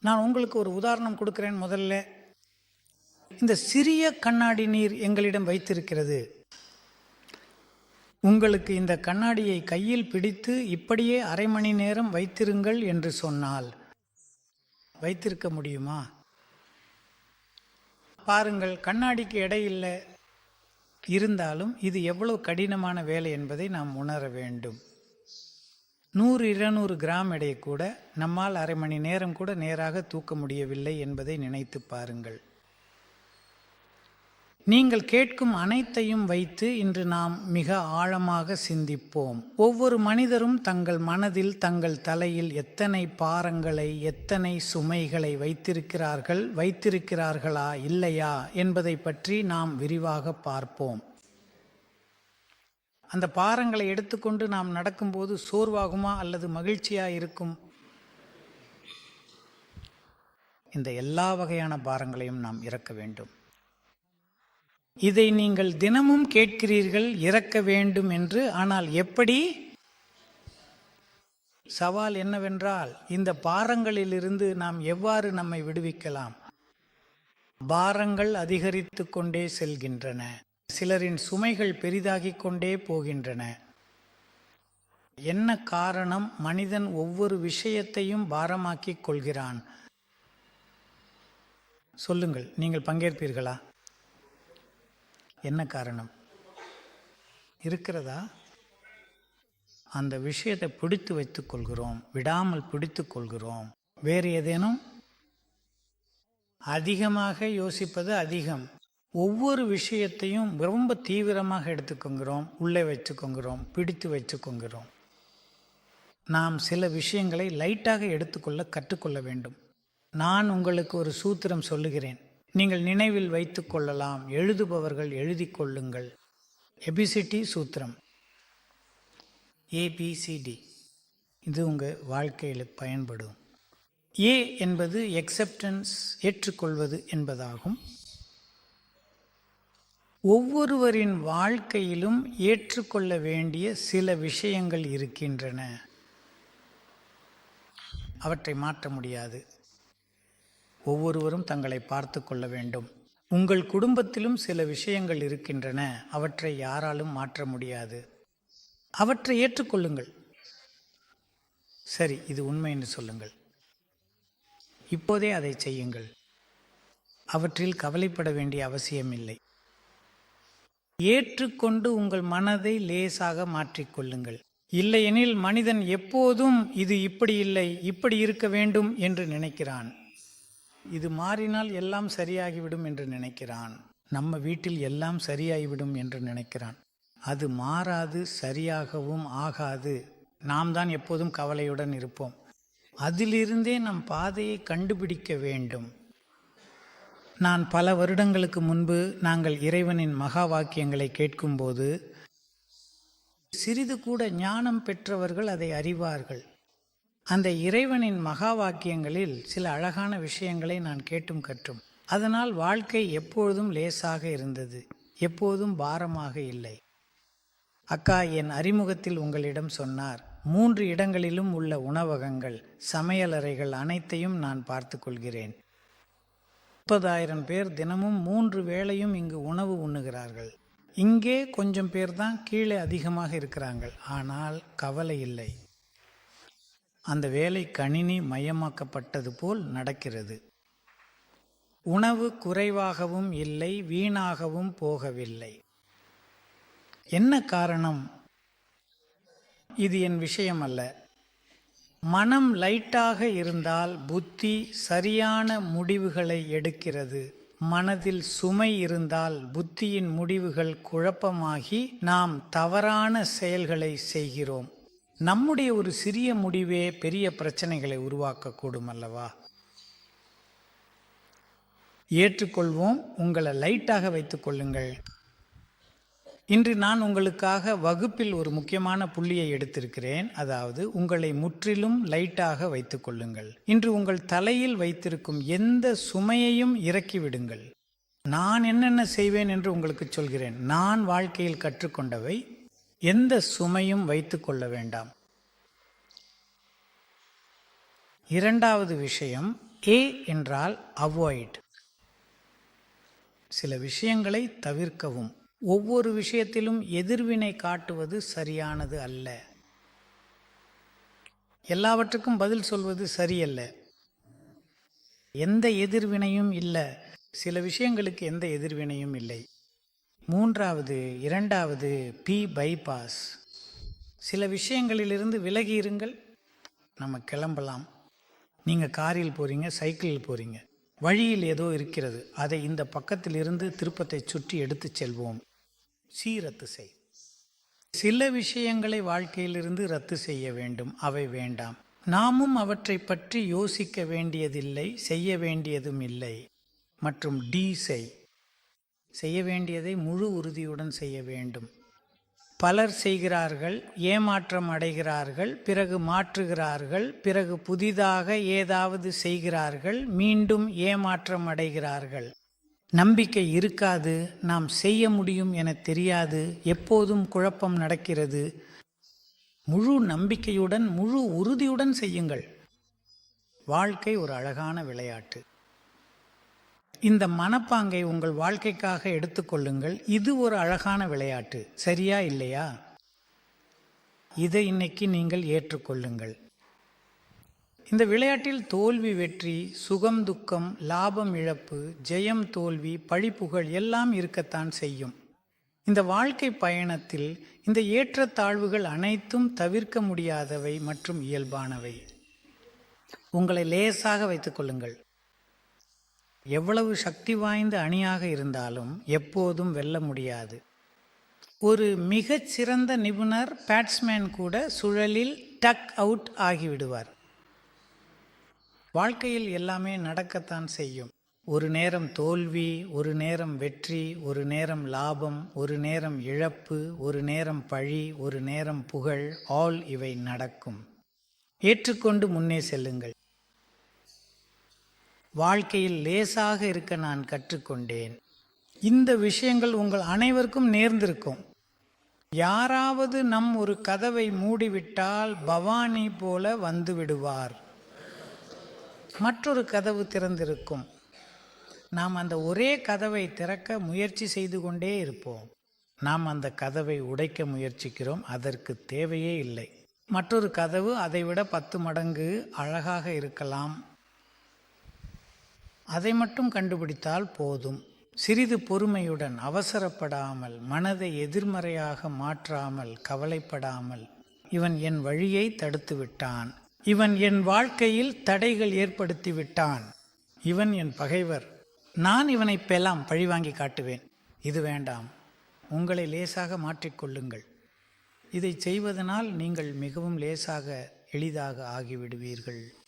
நான் உங்களுக்கு ஒரு உதாரணம் கொடுக்கிறேன். முதல்ல, இந்த சிறிய கண்ணாடி நீர் எங்களிடம் வைத்திருக்கிறது. உங்களுக்கு இந்த கண்ணாடியை கையில் பிடித்து இப்படியே அரை மணி நேரம் வைத்திருங்கள் என்று சொன்னால் வைத்திருக்க முடியுமா? பாருங்கள், கண்ணாடிக்கு எடை இல்லை. இருந்தாலும் இது எவ்வளவு கடினமான வேலை என்பதை நாம் உணர வேண்டும். 100-200 கிராம் எடை கூட நம்மால் அரை மணி நேரம் கூட நேராக தூக்க முடியவில்லை என்பதை நினைத்து பாருங்கள். நீங்கள் கேட்கும் அனைத்தையும் வைத்து இன்று நாம் மிக ஆழமாக சிந்திப்போம். ஒவ்வொரு மனிதரும் தங்கள் மனதில், தங்கள் தலையில் எத்தனை பாரங்களை, எத்தனை சுமைகளை வைத்திருக்கிறார்களா இல்லையா என்பதை பற்றி நாம் விரிவாக பார்ப்போம். அந்த பாரங்களை எடுத்துக்கொண்டு நாம் நடக்கும்போது சோர்வாகுமா அல்லது மகிழ்ச்சியாக இருக்கும்? இந்த எல்லா வகையான பாரங்களையும் நாம் இறக்க வேண்டும். இதை நீங்கள் தினமும் கேட்கிறீர்கள், இறக்க வேண்டும் என்று. ஆனால் எப்படி? சவால் என்னவென்றால், இந்த பாரங்களிலிருந்து நாம் எவ்வாறு நம்மை விடுவிக்கலாம்? பாரங்கள் அதிகரித்து கொண்டே செல்கின்றன. சிலரின் சுமைகள் பெரிதாகிக் கொண்டே போகின்றன. என்ன காரணம்? மனிதன் ஒவ்வொரு விஷயத்தையும் பாரமாக்கிக் கொள்கிறான். சொல்லுங்கள், நீங்கள் பங்கேற்பீர்களா? என்ன காரணம் இருக்கிறதா? அந்த விஷயத்தை பிடித்து வைத்துக் கொள்கிறோம், விடாமல் பிடித்து கொள்கிறோம். வேறு ஏதேனும்? அதிகமாக யோசிப்பது அதிகம். ஒவ்வொரு விஷயத்தையும் ரொம்ப தீவிரமாக எடுத்துக்கொள்கிறோம், உள்ளே வச்சுக்கொள்கிறோம், பிடித்து வச்சுக்கொள்கிறோம். நாம் சில விஷயங்களை லைட்டாக எடுத்துக்கொள்ள கற்றுக்கொள்ள வேண்டும். நான் உங்களுக்கு ஒரு சூத்திரம் சொல்லுகிறேன், நீங்கள் நினைவில் வைத்து கொள்ளலாம். எழுதுபவர்கள் எழுதி கொள்ளுங்கள். எபிசிடி சூத்திரம், ABCD. இது உங்கள் வாழ்க்கையில் பயன்படும். ஏ என்பது எக்ஸெப்டன்ஸ், ஏற்றுக்கொள்வது என்பதாகும். ஒவ்வொருவரின் வாழ்க்கையிலும் ஏற்றுக்கொள்ள வேண்டிய சில விஷயங்கள் இருக்கின்றன. அவற்றை மாற்ற முடியாது. ஒவ்வொருவரும் தங்களை பார்த்து கொள்ள வேண்டும். உங்கள் குடும்பத்திலும் சில விஷயங்கள் இருக்கின்றன, அவற்றை யாராலும் மாற்ற முடியாது. அவற்றை ஏற்றுக்கொள்ளுங்கள். சரி, இது உண்மை என்று சொல்லுங்கள். இப்போதே அதை செய்யுங்கள். அவற்றில் கவலைப்பட வேண்டிய அவசியமில்லை. ஏற்றுக்கொண்டு உங்கள் மனதை லேசாக மாற்றிக்கொள்ளுங்கள். இல்லையெனில் மனிதன் எப்போதும் இது இப்படி இல்லை, இப்படி இருக்க வேண்டும் என்று நினைக்கிறான். இது மாறினால் எல்லாம் சரியாகிவிடும் என்று நினைக்கிறான். நம்ம வீட்டில் எல்லாம் சரியாகிவிடும் என்று நினைக்கிறான். அது மாறாது, சரியாகவும் ஆகாது. நாம் தான் எப்போதும் கவலையுடன் இருப்போம். அதிலிருந்தே நம் பாதையை கண்டுபிடிக்க வேண்டும். நான் பல வருடங்களுக்கு முன்பு நாங்கள் இறைவனின் மகா வாக்கியங்களை கேட்கும்போது, சிறிது கூட ஞானம் பெற்றவர்கள் அதை அறிவார்கள். அந்த இறைவனின் மகா வாக்கியங்களில் சில அழகான விஷயங்களை நான் கேட்டும் கற்றும். அதனால் வாழ்க்கை எப்பொழுதும் லேசாக இருந்தது, எப்போதும் பாரமாக இல்லை. அக்கா என் அறிமுகத்தில் உங்களிடம் சொன்னார், 3 இடங்களிலும் உள்ள உணவகங்கள், சமையலறைகள் அனைத்தையும் நான் பார்த்து கொள்கிறேன். 30,000 பேர் தினமும் 3 வேளையும் இங்கு உணவு உண்ணுகிறார்கள். இங்கே கொஞ்சம் பேர் தான் கீழே அதிகமாக இருக்கிறார்கள். ஆனால் கவலை இல்லை. அந்த வேலை கணினி மயமாக்கப்பட்டது போல் நடக்கிறது. உணவு குறைவாகவும் இல்லை, வீணாகவும் போகவில்லை. என்ன காரணம்? இது என் விஷயம் அல்ல. மனம் லைட்டாக இருந்தால் புத்தி சரியான முடிவுகளை எடுக்கிறது. மனதில் சுமை இருந்தால் புத்தியின் முடிவுகள் குழப்பமாகி நாம் தவறான செயல்களை செய்கிறோம். நம்முடைய ஒரு சிறிய முடிவே பெரிய பிரச்சனைகளை உருவாக்கக்கூடும் அல்லவா? ஏற்றுக்கொள்வோம். உங்களை லைட்டாக வைத்துக் கொள்ளுங்கள். இன்று நான் உங்களுக்காக வகுப்பில் ஒரு முக்கியமான புள்ளியை எடுத்திருக்கிறேன். அதாவது, உங்களை முற்றிலும் லைட்டாக வைத்துக் கொள்ளுங்கள். இன்று உங்கள் தலையில் வைத்திருக்கும் எந்த சுமையையும் இறக்கிவிடுங்கள். நான் என்னென்ன செய்வேன் என்று உங்களுக்கு சொல்கிறேன். நான் வாழ்க்கையில் கற்றுக்கொண்டவை. எந்த சுமையும் வைத்து கொள்ள வேண்டாம். இரண்டாவது விஷயம், ஏ என்றால் அவாய்ட். சில விஷயங்களை தவிர்க்கவும். ஒவ்வொரு விஷயத்திலும் எதிர்வினை காட்டுவது சரியானது அல்ல. எல்லாவற்றுக்கும் பதில் சொல்வது சரியல்ல. எந்த எதிர்வினையும் இல்லை. சில விஷயங்களுக்கு எந்த எதிர்வினையும் இல்லை. இரண்டாவது பி பைபாஸ். சில விஷயங்களிலிருந்து விலகி இருங்கள். நம்ம கிளம்பலாம். நீங்கள் காரில் போகிறீங்க, சைக்கிளில் போகிறீங்க, வழியில் ஏதோ இருக்கிறது, அதை இந்த பக்கத்திலிருந்து திருப்பத்தை சுற்றி எடுத்து செல்வோம். ரத்து செய். சில விஷயங்களை வாழ்க்கையிலிருந்து ரத்து செய்ய வேண்டும், அவை வேண்டாம். நாமும் அவற்றை பற்றி யோசிக்க வேண்டியதில்லை, செய்ய வேண்டியதும் இல்லை. மற்றும் செய்ய வேண்டியதை முழு உறுதியுடன் செய்ய வேண்டும். பலர் செய்கிறார்கள், ஏமாற்றம் அடைகிறார்கள், பிறகு மாற்றுகிறார்கள், பிறகு புதிதாக ஏதாவது செய்கிறார்கள், மீண்டும் ஏமாற்றம் அடைகிறார்கள். நம்பிக்கை இருக்காது, நாம் செய்ய முடியும் என தெரியாது, எப்போதும் குழப்பம் நடக்கிறது. முழு நம்பிக்கையுடன் முழு உறுதியுடன் செய்யுங்கள். வாழ்க்கை ஒரு அழகான விளையாட்டு. இந்த மனப்பாங்கை உங்கள் வாழ்க்கைக்காக எடுத்துக்கொள்ளுங்கள். இது ஒரு அழகான விளையாட்டு, சரியா இல்லையா? இதை இன்னைக்கு நீங்கள் ஏற்றுக்கொள்ளுங்கள். இந்த விளையாட்டில் தோல்வி வெற்றி, சுகம் துக்கம், லாபம் இழப்பு, ஜெயம் தோல்வி, பழிப்புகழ் எல்லாம் இருக்கத்தான் செய்யும். இந்த வாழ்க்கை பயணத்தில் இந்த ஏற்றத்தாழ்வுகள் அனைத்தும் தவிர்க்க முடியாதவை மற்றும் இயல்பானவை. உங்களை லேசாக வைத்துக்கொள்ளுங்கள். எவ்வளவு சக்தி வாய்ந்த அணியாக இருந்தாலும் எப்போதும் வெல்ல முடியாது. ஒரு மிகச் சிறந்த நிபுணர் பேட்ஸ்மேன் கூட சுழலில் டக் அவுட் ஆகிவிடுவார். வாழ்க்கையில் எல்லாமே நடக்கத்தான் செய்யும். ஒரு நேரம் தோல்வி, ஒரு நேரம் வெற்றி, ஒரு நேரம் லாபம், ஒரு நேரம் இழப்பு, ஒரு நேரம் பழி, ஒரு நேரம் புகழ். ஆல் இவை நடக்கும். ஏற்றுக்கொண்டு முன்னே செல்லுங்கள். வாழ்க்கையில் லேசாக இருக்க நான் கற்றுக்கொண்டேன். இந்த விஷயங்கள் உங்கள் அனைவருக்கும் நேர்ந்திருக்கும். யாராவது நம் ஒரு கதவை மூடிவிட்டால் பவானி போல வந்து விடுவார். மற்றொரு கதவு திறந்திருக்கும். நாம் அந்த ஒரே கதவை திறக்க முயற்சி செய்து கொண்டே இருப்போம். நாம் அந்த கதவை உடைக்க முயற்சிக்கிறோம், அதற்கு தேவையே இல்லை. மற்றொரு கதவு அதைவிட 10 மடங்கு அழகாக இருக்கலாம். அதை மட்டும் கண்டுபிடித்தால் போதும். சிறிது பொறுமையுடன், அவசரப்படாமல், மனதை எதிர்மறையாக மாற்றாமல், கவலைப்படாமல், இவன் என் வழியை தடுத்து விட்டான், இவன் என் வாழ்க்கையில் தடைகள் ஏற்படுத்தி விட்டான், இவன் என் பகைவர், நான் இவனை பெலாம் பழிவாங்கி காட்டுவேன். இது வேண்டாம். உங்களை லேசாக மாற்றிக்கொள்ளுங்கள். இதை செய்வதனால் நீங்கள் மிகவும் லேசாக, எளிதாக ஆகிவிடுவீர்கள்.